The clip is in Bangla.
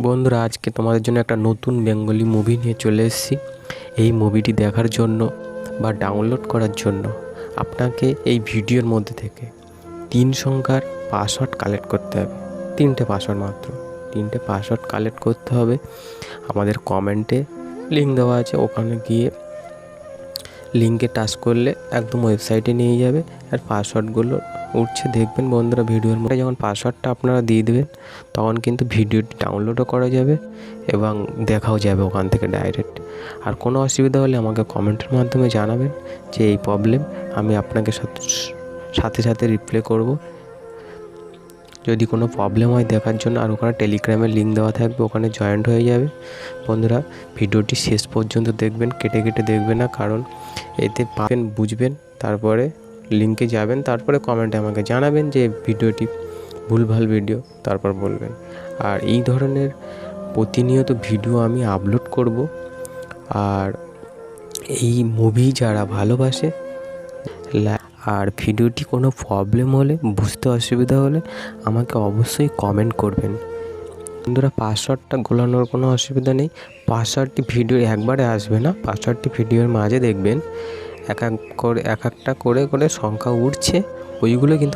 বন্ধুরা, আজকে তোমাদের জন্য একটা নতুন বেঙ্গলি মুভি নিয়ে চলে এসেছি। এই মুভিটি দেখার জন্য বা ডাউনলোড করার জন্য আপনাকে এই ভিডিওর মধ্যে থেকে 3 সংখ্যার পাসওয়ার্ড কালেক্ট করতে হবে। 3টে পাসওয়ার্ড মাত্র, 3টে পাসওয়ার্ড কালেক্ট করতে হবে। আমাদের কমেন্টে লিঙ্ক দেওয়া আছে, ওখানে গিয়ে লিঙ্কে টাচ করলে একদম ওয়েবসাইটে নিয়ে যাবে। আর পাসওয়ার্ডগুলো উঠছে দেখবেন বন্ধুরা। ভিডিওর মধ্যে যখন পাসওয়ার্ডটা আপনারা দিয়ে দেবেন তখন কিন্তু ভিডিওটি ডাউনলোডও করা যাবে এবং দেখাও যাবে ওখান থেকে ডাইরেক্ট। আর কোনো অসুবিধা হলে আমাকে কমেন্টের মাধ্যমে জানাবেন যে এই প্রবলেম, আমি আপনাকে সাথে সাথে রিপ্লাই করব। যদি কোনো প্রবলেম হয় দেখার জন্য, আর ওখানে টেলিগ্রামের লিঙ্ক দেওয়া থাকবে, ওখানে জয়েন্ট হয়ে যাবে। বন্ধুরা, ভিডিওটি শেষ পর্যন্ত দেখবেন, কেটে কেটে দেখবেন না, কারণ এতে পাবেন বুঝবেন, তারপরে লিঙ্কে যাবেন, তারপরে কমেন্টে আমাকে জানাবেন যে ভিডিওটি ভুলভাল ভিডিও, তারপর বলবেন। আর এই ধরনের প্রতিনিয়ত ভিডিও আমি আপলোড করব। আর এই মুভি যারা ভালোবাসে, আর ভিডিওটি কোনো প্রবলেম হলে, বুঝতে অসুবিধা হলে আমাকে অবশ্যই কমেন্ট করবেন। বন্ধুরা, পাসওয়ার্ডটা গোলানোর কোনো অসুবিধা নেই। পাসওয়ার্ডটি ভিডিও একবারে আসবে না, পাসওয়ার্ডটি ভিডিওর মাঝে দেখবেন এক একটা করে সংখ্যা উঠছে, ওইগুলো কিন্তু